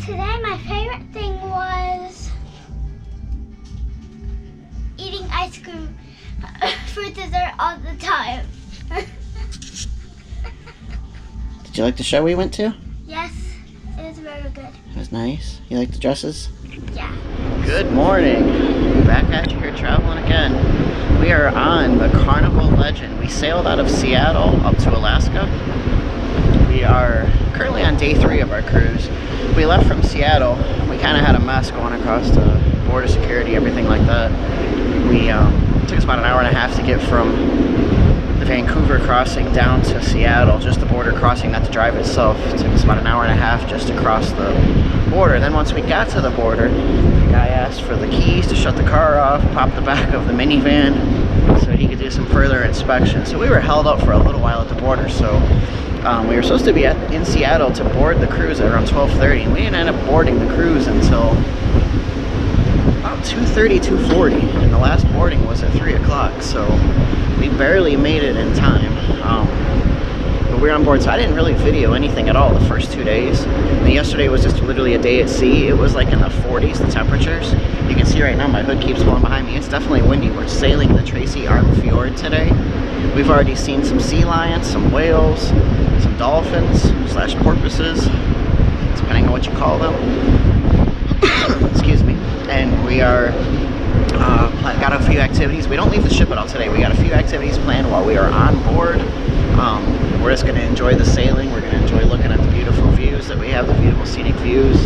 Today my favorite thing was eating ice cream for dessert all the time. Did you like the show we went to? Yes, it was very good. It was nice. You like the dresses? Yeah. Good morning. Back at you here traveling again. We are on the Carnival Legend. We sailed out of Seattle up to Alaska. We are currently on day 3 of our cruise. We left from Seattle. We kind of had a mess going across the border security, everything like that. It took us about an hour and a half to get from the Vancouver crossing down to Seattle, just the border crossing, not the drive itself. It took us about an hour and a half just to cross the border. Then once we got to the border, the guy asked for the keys to shut the car off, pop the back of the minivan so he could do some further inspection. So we were held up for a little while at the border. So we were supposed to be in Seattle to board the cruise at around 12:30, and we didn't end up boarding the cruise until about 2:30, 2:40, and the last boarding was at 3 o'clock, so we barely made it in time. But we were on board, so I didn't really video anything at all the first 2 days. And yesterday was just literally a day at sea. It was like in the 40s, the temperatures. You can see right now my hood keeps blowing behind me. It's definitely windy. We're sailing the Tracy Arm Fjord today. We've already seen some sea lions, some whales, some dolphins / porpoises, depending on what you call them. Excuse me. And we are got a few activities. We don't leave the ship at all today. We got a few activities planned while we are on board. We're just going to enjoy the sailing. We're going to enjoy looking at the beautiful views that we have, the beautiful scenic views,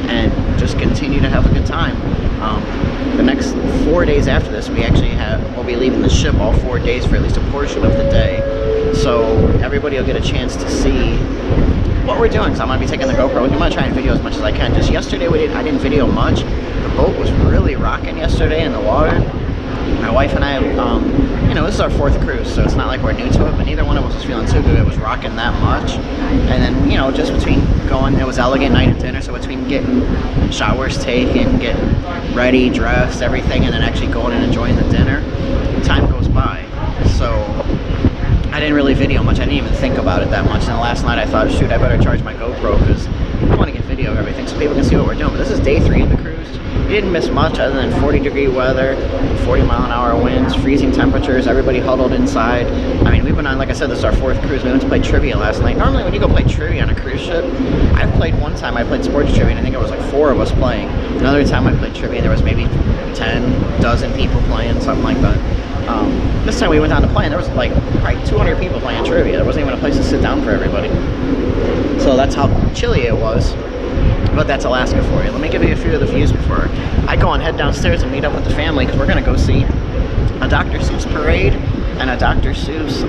and just continue to have a good time. The next 4 days after this, we'll be leaving the ship all 4 days for at least a portion of the day. So everybody will get a chance to see what we're doing. So I'm going to be taking the GoPro. I'm going to try and video as much as I can. Just yesterday I didn't video much. The boat was really rocking yesterday in the water. My wife and I, this is our 4th cruise, so it's not like we're new to it, but neither one of us was feeling too good. It was rocking that much. And then, just between it was elegant night and dinner, so between getting showers taken, getting ready, dressed, everything, and then actually going and enjoying the dinner, time goes by. So I didn't really video much. I didn't even think about it that much. And then last night I thought, shoot, I better charge my GoPro because I want to get video of everything so people can see what we're doing. But this is day 3 of the cruise. We didn't miss much other than 40-degree weather, 40-mile-an-hour winds, freezing temperatures, everybody huddled inside. I mean, we've been on, like I said, this is our 4th cruise. We went to play trivia last night. Normally when you go play trivia on a cruise ship, I've played one time, I played sports trivia, and I think it was like 4 of us playing. Another time I played trivia, there was maybe 10 dozen people playing, something like that. This time we went down to play, and there was like probably 200 people playing trivia. There wasn't even a place to sit down for everybody. So that's how chilly it was. But that's Alaska for you. Let me give you a few of the views before I go and head downstairs and meet up with the family, because we're going to go see a Dr. Seuss parade and a Dr. Seuss,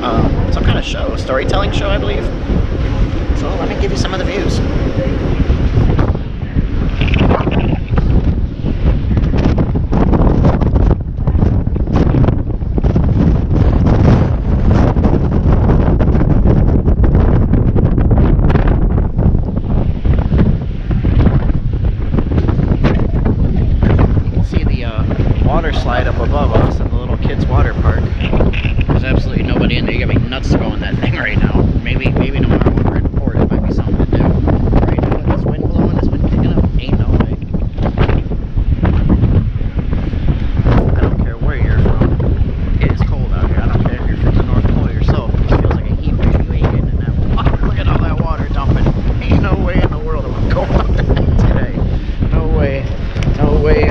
some kind of show, a storytelling show, I believe. So let me give you some of the views. Slide up above us at the little kids water park. There's absolutely nobody in there. You got me nuts to go on that thing right now. Maybe tomorrow when we're in port it might be something to do. Right now with this wind blowing, this wind kicking up, ain't no way. I don't care where you're from. It is cold out here. I don't care if you're from the North Pole yourself. It just feels like a heat wave. You ain't getting in that water. Look at all that water dumping. Ain't no way in the world I'm going on that today. No way. No way.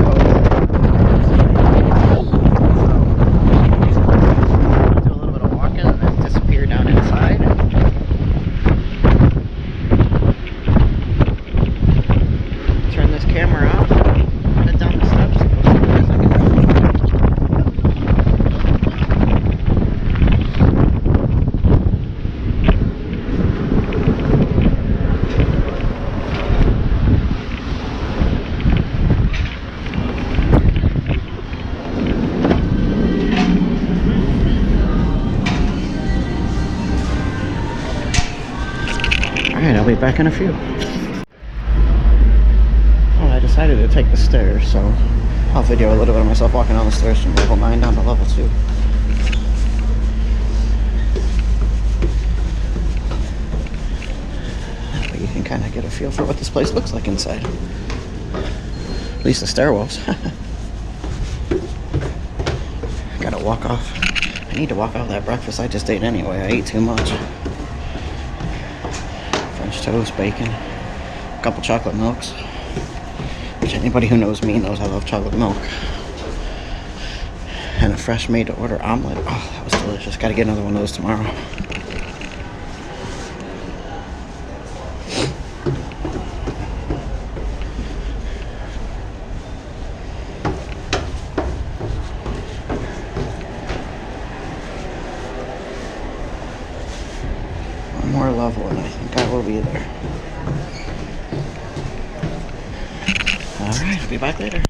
Alright, I'll be back in a few. Well, I decided to take the stairs, so I'll video a little bit of myself walking down the stairs from level 9 down to level 2. But you can kind of get a feel for what this place looks like inside. At least the stairwells. Gotta walk off. I need to walk off that breakfast I just ate anyway. I ate too much. French toast, bacon, a couple chocolate milks. Which anybody who knows me knows I love chocolate milk. And a fresh made to order omelet. Oh, that was delicious. Gotta get another one of those tomorrow. One more level and I think I will be there. Alright, I'll be back later.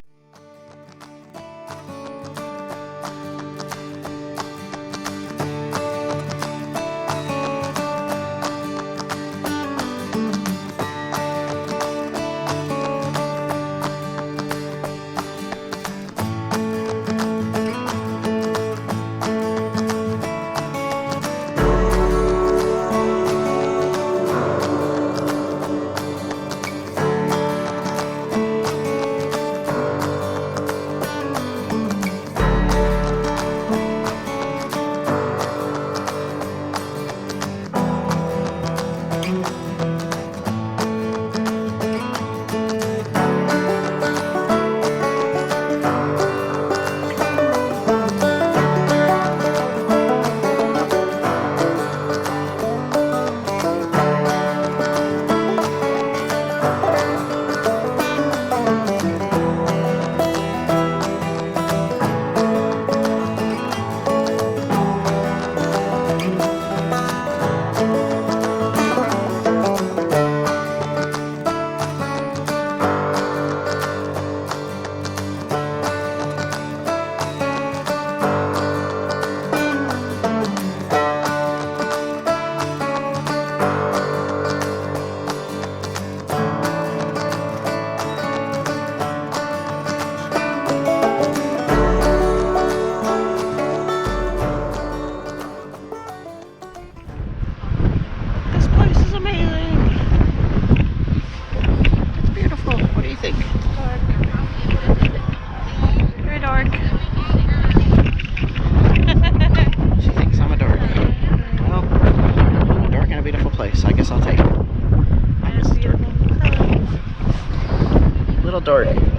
Little dork.